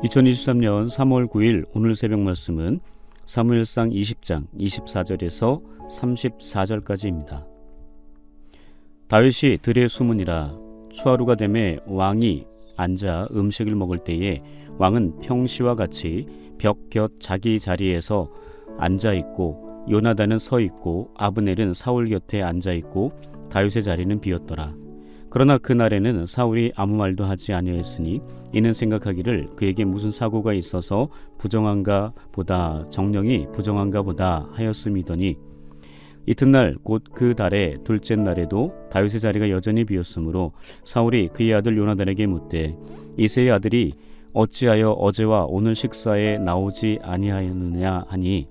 2023년 3월 9일 오늘 새벽 말씀은 사무엘상 20장 24절에서 34절까지입니다. 다윗이 들의 수문이라 추하루가 되매 왕이 앉아 음식을 먹을 때에 왕은 평시와 같이 벽 곁 자기 자리에서 앉아 있고 요나단은 서 있고 아브넬은 사울 곁에 앉아 있고 다윗의 자리는 비었더라. 그러나 그날에는 사울이 아무 말도 하지 아니하였으니 이는 생각하기를 그에게 무슨 사고가 있어서 부정한가 보다 정령이 부정한가 보다 하였음이더니 이튿날 곧 그 달의 둘째 날에도 다윗의 자리가 여전히 비었으므로 사울이 그의 아들 요나단에게 묻되 이새의 아들이 어찌하여 어제와 오늘 식사에 나오지 아니하였느냐 하니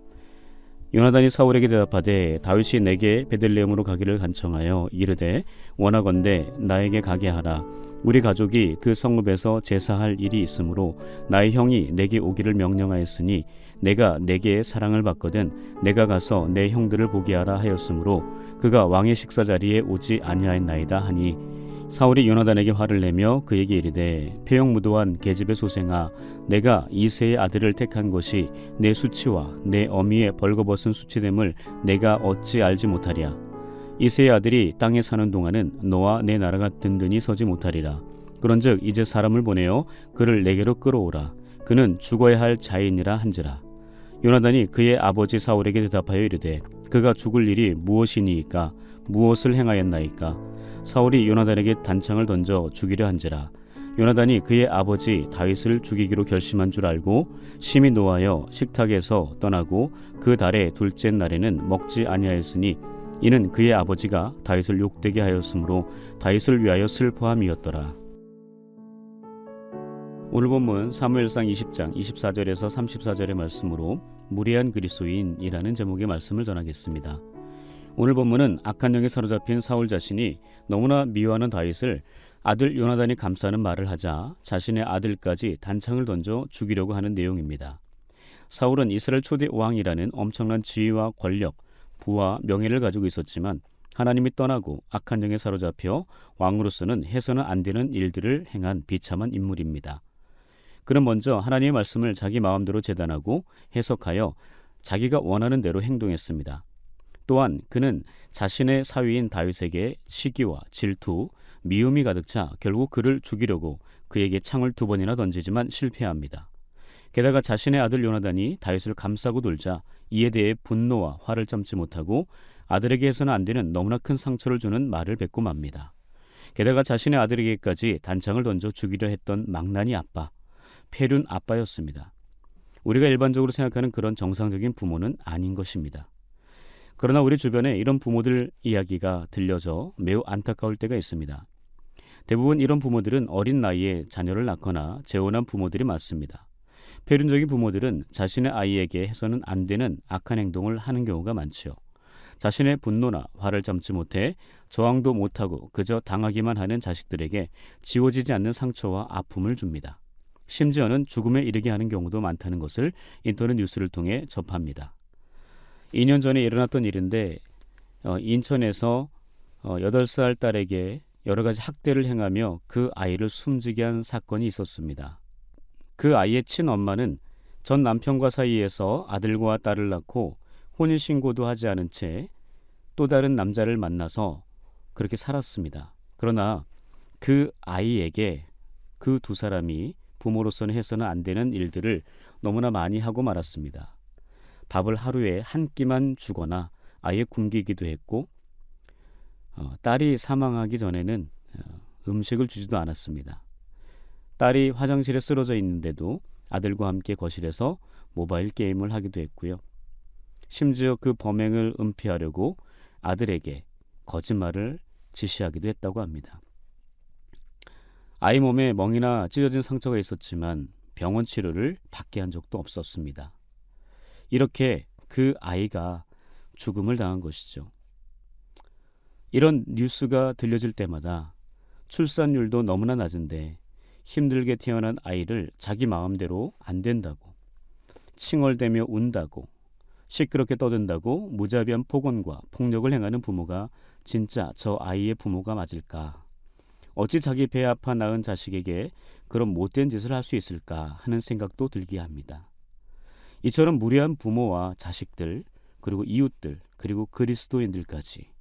요나단이 사울에게 대답하되 다윗이 내게 베들레헴으로 가기를 간청하여 이르되 원하건대 나에게 가게 하라. 우리 가족이 그 성읍에서 제사할 일이 있으므로 나의 형이 내게 오기를 명령하였으니 내가 내게 사랑을 받거든 내가 가서 내 형들을 보게 하라 하였으므로 그가 왕의 식사 자리에 오지 아니하였나이다 하니 사울이 요나단에게 화를 내며 그에게 이르되 표형무도한 계집의 소생아 내가 이새의 아들을 택한 것이 내 수치와 내 어미의 벌거벗은 수치됨을 내가 어찌 알지 못하랴. 이새의 아들이 땅에 사는 동안은 너와 내 나라가 든든히 서지 못하리라. 그런즉 이제 사람을 보내어 그를 내게로 끌어오라. 그는 죽어야 할 자인이라 한지라. 요나단이 그의 아버지 사울에게 대답하여 이르되 그가 죽을 일이 무엇이니이까 무엇을 행하였나이까. 사울이 요나단에게 단창을 던져 죽이려 한지라. 요나단이 그의 아버지 다윗을 죽이기로 결심한 줄 알고 심히 노하여 식탁에서 떠나고 그 달의 둘째 날에는 먹지 아니하였으니 이는 그의 아버지가 다윗을 욕되게 하였으므로 다윗을 위하여 슬퍼함이었더라. 오늘 본문 사무엘상 20장 24절에서 34절의 말씀으로 무례한 그리스도인이라는 제목의 말씀을 전하겠습니다. 오늘 본문은 악한 영에 사로잡힌 사울 자신이 너무나 미워하는 다윗을 아들 요나단이 감싸는 말을 하자 자신의 아들까지 단창을 던져 죽이려고 하는 내용입니다. 사울은 이스라엘 초대 왕이라는 엄청난 지위와 권력, 부와 명예를 가지고 있었지만 하나님이 떠나고 악한 영에 사로잡혀 왕으로서는 해서는 안 되는 일들을 행한 비참한 인물입니다. 그는 먼저 하나님의 말씀을 자기 마음대로 재단하고 해석하여 자기가 원하는 대로 행동했습니다. 또한 그는 자신의 사위인 다윗에게 시기와 질투, 미움이 가득 차 결국 그를 죽이려고 그에게 창을 2번이나 던지지만 실패합니다. 게다가 자신의 아들 요나단이 다윗을 감싸고 돌자 이에 대해 분노와 화를 참지 못하고 아들에게 해서는 안 되는 너무나 큰 상처를 주는 말을 뱉고 맙니다. 게다가 자신의 아들에게까지 단창을 던져 죽이려 했던 망나니 아빠, 폐륜 아빠였습니다. 우리가 일반적으로 생각하는 그런 정상적인 부모는 아닌 것입니다. 그러나 우리 주변에 이런 부모들 이야기가 들려져 매우 안타까울 때가 있습니다. 대부분 이런 부모들은 어린 나이에 자녀를 낳거나 재혼한 부모들이 많습니다. 폐륜적인 부모들은 자신의 아이에게 해서는 안 되는 악한 행동을 하는 경우가 많죠. 자신의 분노나 화를 참지 못해 저항도 못하고 그저 당하기만 하는 자식들에게 지워지지 않는 상처와 아픔을 줍니다. 심지어는 죽음에 이르게 하는 경우도 많다는 것을 인터넷 뉴스를 통해 접합니다. 2년 전에 일어났던 일인데 인천에서 8살 딸에게 여러 가지 학대를 행하며 그 아이를 숨지게 한 사건이 있었습니다. 그 아이의 친엄마는 전 남편과 사이에서 아들과 딸을 낳고 혼인신고도 하지 않은 채 또 다른 남자를 만나서 그렇게 살았습니다. 그러나 그 아이에게 그 2사람이 부모로서는 해서는 안 되는 일들을 너무나 많이 하고 말았습니다. 밥을 하루에 한 끼만 주거나 아예 굶기기도 했고 딸이 사망하기 전에는 음식을 주지도 않았습니다. 딸이 화장실에 쓰러져 있는데도 아들과 함께 거실에서 모바일 게임을 하기도 했고요. 심지어 그 범행을 은폐하려고 아들에게 거짓말을 지시하기도 했다고 합니다. 아이 몸에 멍이나 찢어진 상처가 있었지만 병원 치료를 받게 한 적도 없었습니다. 이렇게 그 아이가 죽음을 당한 것이죠. 이런 뉴스가 들려질 때마다 출산율도 너무나 낮은데 힘들게 태어난 아이를 자기 마음대로 안 된다고, 칭얼대며 운다고, 시끄럽게 떠든다고 무자비한 폭언과 폭력을 행하는 부모가 진짜 저 아이의 부모가 맞을까? 어찌 자기 배 아파 낳은 자식에게 그런 못된 짓을 할 수 있을까 하는 생각도 들게 합니다. 이처럼 무례한 부모와 자식들, 그리고 이웃들, 그리고 그리스도인들까지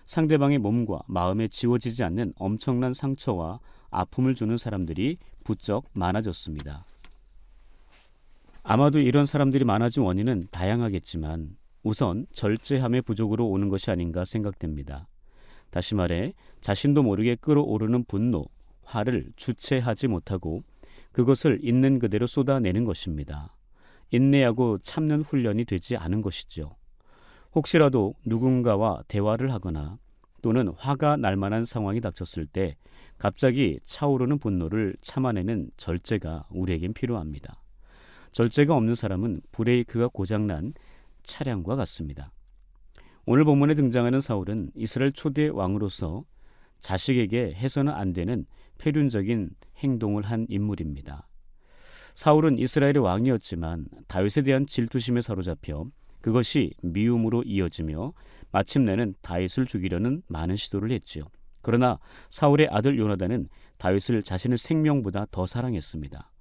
상대방의 몸과 마음에 지워지지 않는 엄청난 상처와 아픔을 주는 사람들이 부쩍 많아졌습니다. 아마도 이런 사람들이 많아진 원인은 다양하겠지만 우선 절제함의 부족으로 오는 것이 아닌가 생각됩니다. 다시 말해 자신도 모르게 끓어오르는 분노, 화를 주체하지 못하고 그것을 있는 그대로 쏟아내는 것입니다. 인내하고 참는 훈련이 되지 않은 것이죠. 혹시라도 누군가와 대화를 하거나 또는 화가 날 만한 상황이 닥쳤을 때 갑자기 차오르는 분노를 참아내는 절제가 우리에겐 필요합니다. 절제가 없는 사람은 브레이크가 고장난 차량과 같습니다. 오늘 본문에 등장하는 사울은 이스라엘 초대 왕으로서 자식에게 해서는 안 되는 패륜적인 행동을 한 인물입니다. 사울은 이스라엘의 왕이었지만 다윗에 대한 질투심에 사로잡혀 그것이 미움으로 이어지며 마침내는 다윗을 죽이려는 많은 시도를 했지요. 그러나 사울의 아들 요나단은 다윗을 자신의 생명보다 더 사랑했습니다.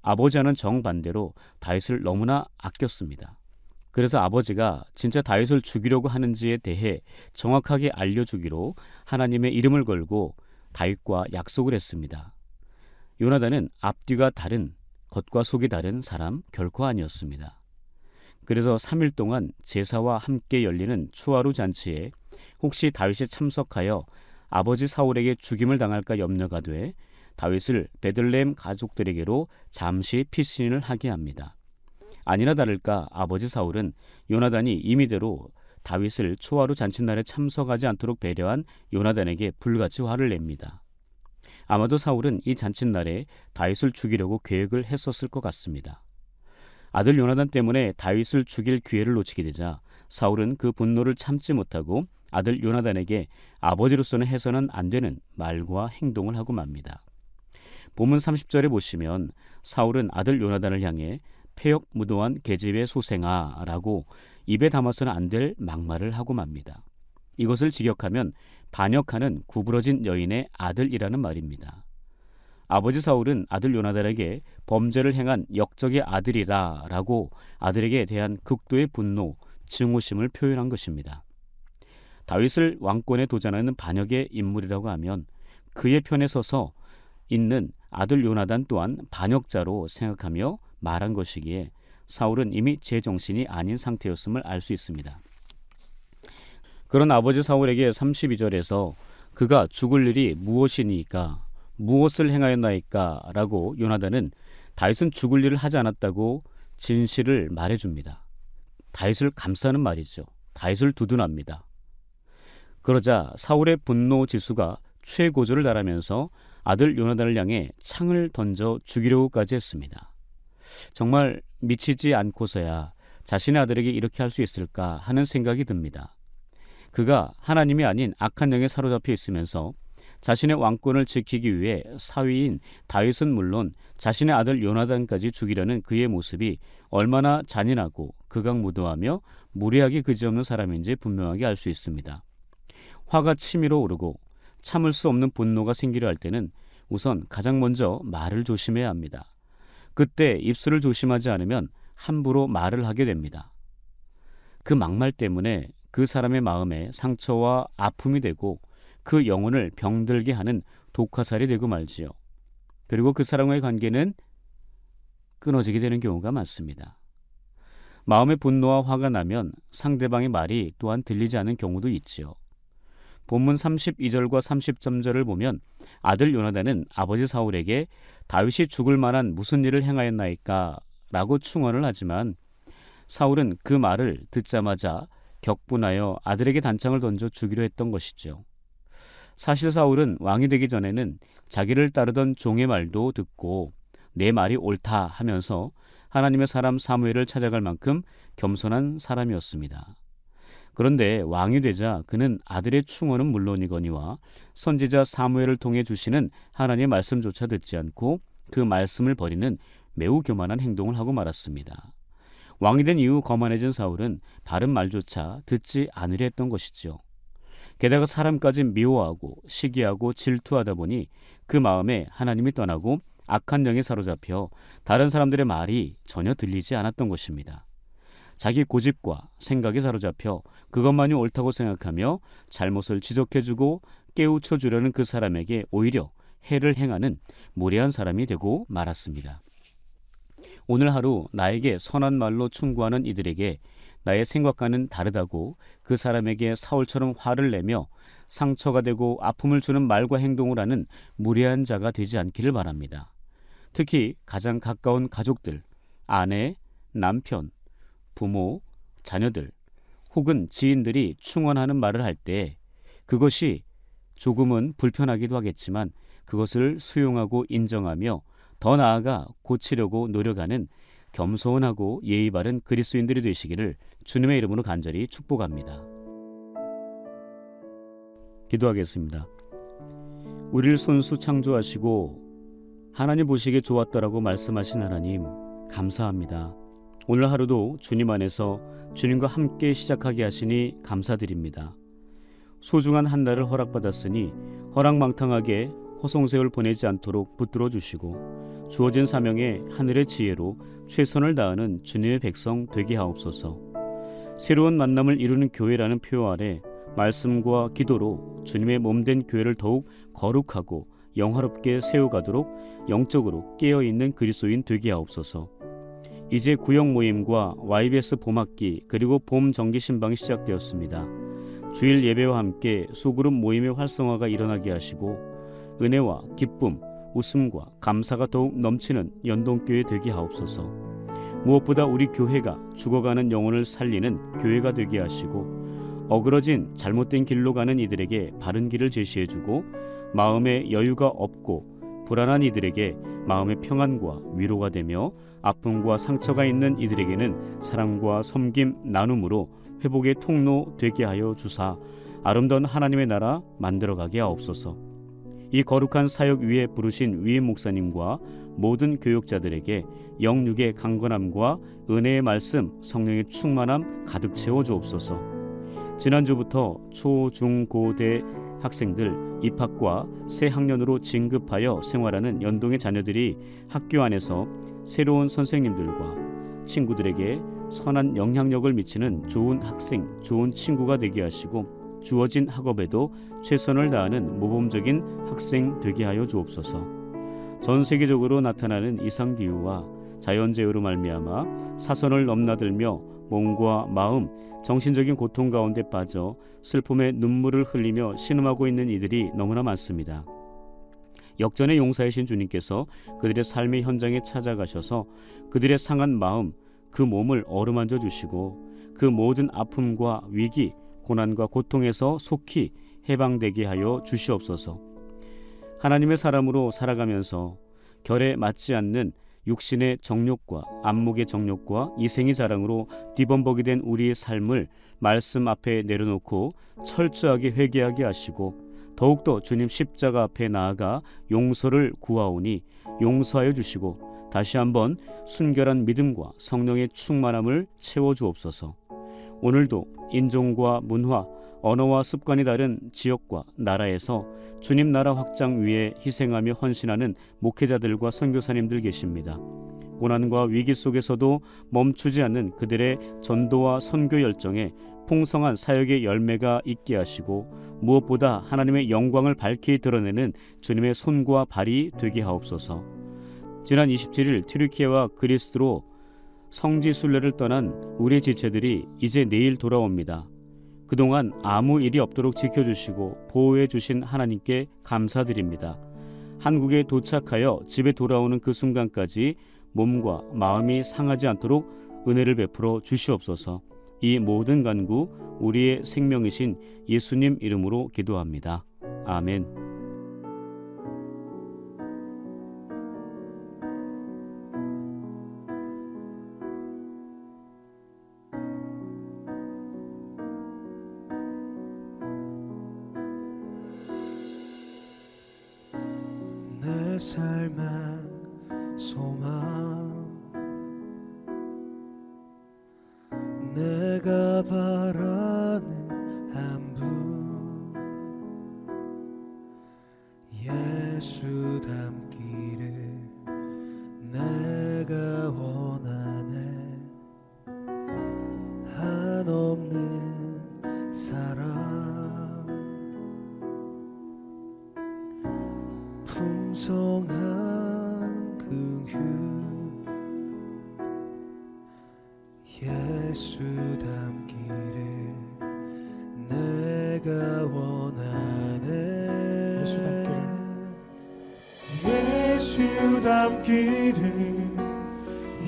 아버지와는 정반대로 다윗을 너무나 아꼈습니다. 그래서 아버지가 진짜 다윗을 죽이려고 하는지에 대해 정확하게 알려주기로 하나님의 이름을 걸고 다윗과 약속을 했습니다. 요나단은 앞뒤가 다른, 겉과 속이 다른 사람 결코 아니었습니다. 그래서 3일 동안 제사와 함께 열리는 추화루 잔치에 혹시 다윗이 참석하여 아버지 사울에게 죽임을 당할까 염려가 돼 다윗을 베들레헴 가족들에게로 잠시 피신을 하게 합니다. 아니나 다를까 아버지 사울은 요나단이 임의대로 다윗을 초하루 잔칫날에 참석하지 않도록 배려한 요나단에게 불같이 화를 냅니다. 아마도 사울은 이 잔칫날에 다윗을 죽이려고 계획을 했었을 것 같습니다. 아들 요나단 때문에 다윗을 죽일 기회를 놓치게 되자 사울은 그 분노를 참지 못하고 아들 요나단에게 아버지로서는 해서는 안 되는 말과 행동을 하고 맙니다. 본문 30절에 보시면 사울은 아들 요나단을 향해 폐역무도한 계집의 소생아 라고 입에 담아서는 안 될 막말을 하고 맙니다. 이것을 직역하면 반역하는 구부러진 여인의 아들이라는 말입니다. 아버지 사울은 아들 요나단에게 범죄를 행한 역적의 아들이라 라고 아들에게 대한 극도의 분노, 증오심을 표현한 것입니다. 다윗을 왕권에 도전하는 반역의 인물이라고 하면 그의 편에 서서 있는 아들 요나단 또한 반역자로 생각하며 말한 것이기에 사울은 이미 제정신이 아닌 상태였음을 알 수 있습니다. 그런 아버지 사울에게 32절에서 그가 죽을 일이 무엇이니까 무엇을 행하였나이까 라고 요나단은 다윗은 죽을 일을 하지 않았다고 진실을 말해줍니다. 다윗을 감싸는 말이죠. 다윗을 두둔합니다. 그러자 사울의 분노 지수가 최고조를 달하면서 아들 요나단을 향해 창을 던져 죽이려고까지 했습니다. 정말 미치지 않고서야 자신의 아들에게 이렇게 할 수 있을까 하는 생각이 듭니다. 그가 하나님이 아닌 악한 영에 사로잡혀 있으면서 자신의 왕권을 지키기 위해 사위인 다윗은 물론 자신의 아들 요나단까지 죽이려는 그의 모습이 얼마나 잔인하고 극악무도하며 무례하기 그지없는 사람인지 분명하게 알 수 있습니다. 화가 치밀어 오르고 참을 수 없는 분노가 생기려 할 때는 우선 가장 먼저 말을 조심해야 합니다. 그때 입술을 조심하지 않으면 함부로 말을 하게 됩니다. 그 막말 때문에 그 사람의 마음에 상처와 아픔이 되고 그 영혼을 병들게 하는 독화살이 되고 말지요. 그리고 그 사람과의 관계는 끊어지게 되는 경우가 많습니다. 마음의 분노와 화가 나면 상대방의 말이 또한 들리지 않는 경우도 있지요. 본문 32절과 33절을 보면 아들 요나단은 아버지 사울에게 다윗이 죽을 만한 무슨 일을 행하였나이까 라고 충언을 하지만 사울은 그 말을 듣자마자 격분하여 아들에게 단창을 던져 죽이려 했던 것이죠. 사실 사울은 왕이 되기 전에는 자기를 따르던 종의 말도 듣고 내 말이 옳다 하면서 하나님의 사람 사무엘을 찾아갈 만큼 겸손한 사람이었습니다. 그런데 왕이 되자 그는 아들의 충언은 물론이거니와 선지자 사무엘을 통해 주시는 하나님의 말씀조차 듣지 않고 그 말씀을 버리는 매우 교만한 행동을 하고 말았습니다. 왕이 된 이후 거만해진 사울은 바른 말조차 듣지 않으려 했던 것이죠. 게다가 사람까지 미워하고 시기하고 질투하다 보니 그 마음에 하나님이 떠나고 악한 영에 사로잡혀 다른 사람들의 말이 전혀 들리지 않았던 것입니다. 자기 고집과 생각에 사로잡혀 그것만이 옳다고 생각하며 잘못을 지적해주고 깨우쳐주려는 그 사람에게 오히려 해를 행하는 무례한 사람이 되고 말았습니다. 오늘 하루 나에게 선한 말로 충고하는 이들에게 나의 생각과는 다르다고 그 사람에게 사울처럼 화를 내며 상처가 되고 아픔을 주는 말과 행동을 하는 무례한 자가 되지 않기를 바랍니다. 특히 가장 가까운 가족들, 아내, 남편, 부모, 자녀들 혹은 지인들이 충언하는 말을 할 때 그것이 조금은 불편하기도 하겠지만 그것을 수용하고 인정하며 더 나아가 고치려고 노력하는 겸손하고 예의 바른 그리스도인들이 되시기를 주님의 이름으로 간절히 축복합니다. 기도하겠습니다. 우리를 손수 창조하시고 하나님 보시기에 좋았더라고 말씀하신 하나님, 감사합니다. 오늘 하루도 주님 안에서 주님과 함께 시작하게 하시니 감사드립니다. 소중한 한 달을 허락받았으니 허랑망탕하게 허송세월 보내지 않도록 붙들어 주시고 주어진 사명에 하늘의 지혜로 최선을 다하는 주님의 백성 되게 하옵소서. 새로운 만남을 이루는 교회라는 표어 아래 말씀과 기도로 주님의 몸된 교회를 더욱 거룩하고 영화롭게 세워가도록 영적으로 깨어있는 그리스도인 되게 하옵소서. 이제 구역 모임과 YBS 봄학기 그리고 봄 정기 신방이 시작되었습니다. 주일 예배와 함께 소그룹 모임의 활성화가 일어나게 하시고 은혜와 기쁨, 웃음과 감사가 더욱 넘치는 연동교회 되게 하옵소서. 무엇보다 우리 교회가 죽어가는 영혼을 살리는 교회가 되게 하시고 어그러진 잘못된 길로 가는 이들에게 바른 길을 제시해주고 마음에 여유가 없고 불안한 이들에게 마음의 평안과 위로가 되며 아픔과 상처가 있는 이들에게는 사랑과 섬김, 나눔으로 회복의 통로 되게 하여 주사 아름다운 하나님의 나라 만들어가게 하옵소서. 이 거룩한 사역 위에 부르신 위임 목사님과 모든 교역자들에게 영육의 강건함과 은혜의 말씀, 성령의 충만함 가득 채워 주옵소서. 지난주부터 초, 중, 고, 대 학생들 입학과 새 학년으로 진급하여 생활하는 연동의 자녀들이 학교 안에서 새로운 선생님들과 친구들에게 선한 영향력을 미치는 좋은 학생, 좋은 친구가 되게 하시고 주어진 학업에도 최선을 다하는 모범적인 학생 되게 하여 주옵소서. 전 세계적으로 나타나는 이상기후와 자연재해로 말미암아 사선을 넘나들며 몸과 마음, 정신적인 고통 가운데 빠져 슬픔의 눈물을 흘리며 신음하고 있는 이들이 너무나 많습니다. 역전의 용사이신 주님께서 그들의 삶의 현장에 찾아가셔서 그들의 상한 마음, 그 몸을 어루만져 주시고 그 모든 아픔과 위기, 고난과 고통에서 속히 해방되게 하여 주시옵소서. 하나님의 사람으로 살아가면서 결에 맞지 않는 육신의 정욕과 안목의 정욕과 이생의 자랑으로 뒤범벅이 된 우리의 삶을 말씀 앞에 내려놓고 철저하게 회개하게 하시고 더욱더 주님 십자가 앞에 나아가 용서를 구하오니 용서하여 주시고 다시 한번 순결한 믿음과 성령의 충만함을 채워주옵소서. 오늘도 인종과 문화, 언어와 습관이 다른 지역과 나라에서 주님 나라 확장 위에 희생하며 헌신하는 목회자들과 선교사님들 계십니다. 고난과 위기 속에서도 멈추지 않는 그들의 전도와 선교 열정에 풍성한 사역의 열매가 있게 하시고 무엇보다 하나님의 영광을 밝히 드러내는 주님의 손과 발이 되게 하옵소서. 지난 27일 튀르키예와 그리스로 성지 순례를 떠난 우리 지체들이 이제 내일 돌아옵니다. 그동안 아무 일이 없도록 지켜주시고 보호해 주신 하나님께 감사드립니다. 한국에 도착하여 집에 돌아오는 그 순간까지 몸과 마음이 상하지 않도록 은혜를 베풀어 주시옵소서. 이 모든 간구 우리의 생명이신 예수님 이름으로 기도합니다. 아멘. 내 삶의 소망 내가 바라는 한 분 예수 닮기를 내가 원하네. 예수 닮기를 예수 닮기를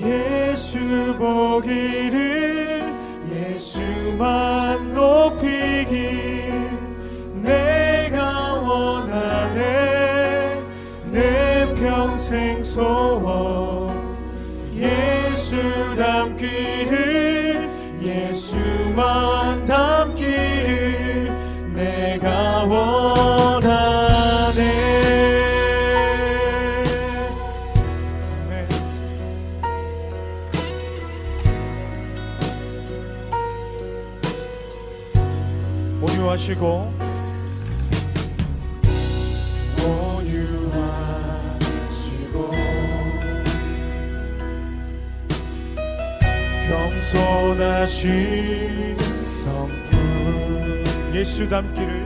예수 보기를 예수만 높이길 내가 원하네. 내 평생 소원 예수 닮기를 예수만 닮기를 내가 원하네. 온유하시고 겸손하신 성품 예수 닮기를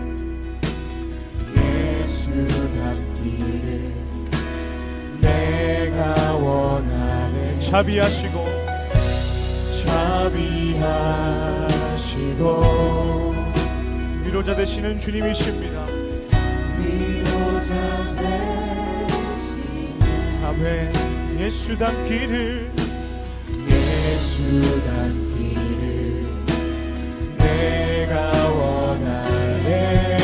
예수 닮기를 내가 원하네. 자비하시고 위로자 되시는 주님이십니다. 위로자 되시는 아멘. 예수 닮기를 예수 닮기를 내가 원하네.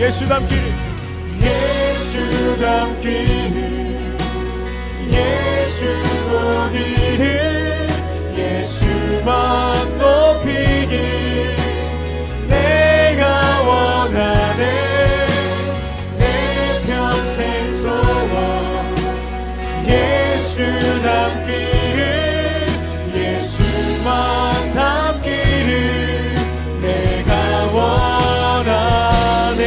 예수 닮기를 예수 닮기를 예수 보기를 예수만 높이길 내가 원하네. 내 평생 소원 예수 닮기를 예수만 닮기를 내가 원하네.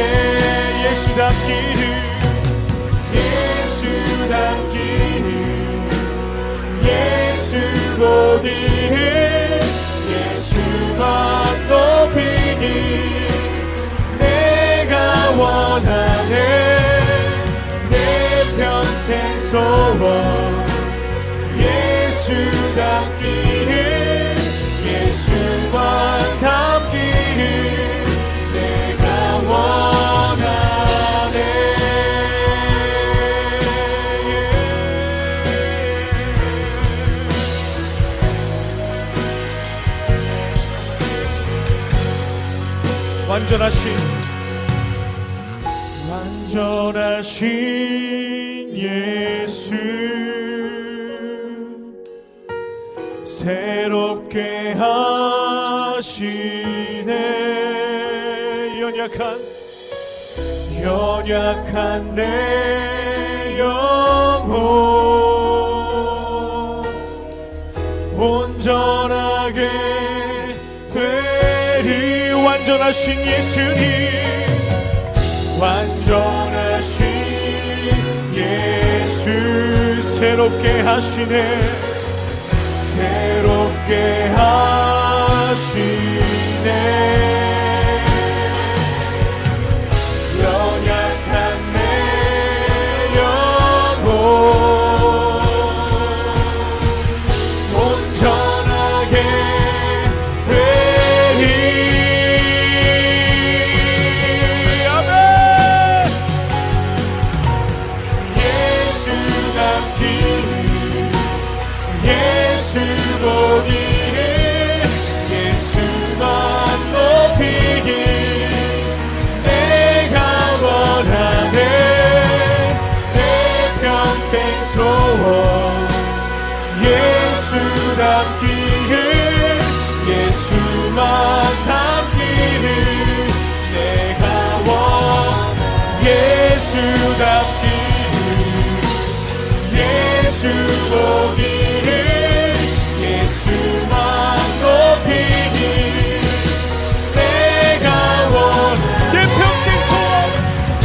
예수 닮기를 예수 닮기를 예수 보기를 예수만 높이길 내가 원하네. 내 평생 소원 예수 닮기를 예수만 닮기를 내가 원하네. 완전하신 예수 새롭게 하시네. 연약한 내 영혼 온전하게 되리. 완전하신 예수님 완전하신 예수 새롭게 하시네. 새롭게 하시네. 연약한 내 영혼 온전하게 되리. 아멘. 예수 닮기를 예수 보기를 예수만 높이길 내가 원하네. 내 평생 소원 예수 닮기를 예수만 닮기를 내가 원하네. 예수 닮기를 예수 보기를 예수만 높이길 내가 원하네. 내 평생 소원 내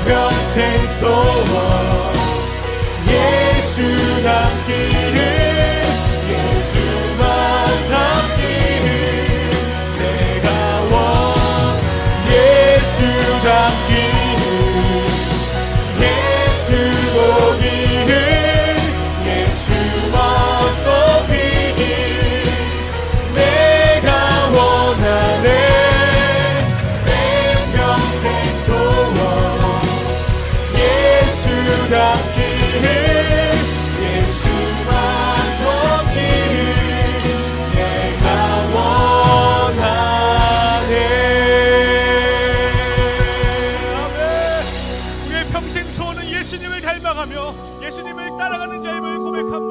평생 소원 예수 닮기를 예수만 닮기를 내가 원하네. 예수 닮기를 예수 보기를 예수만 높이길 살아가는 자임을 고백합니다.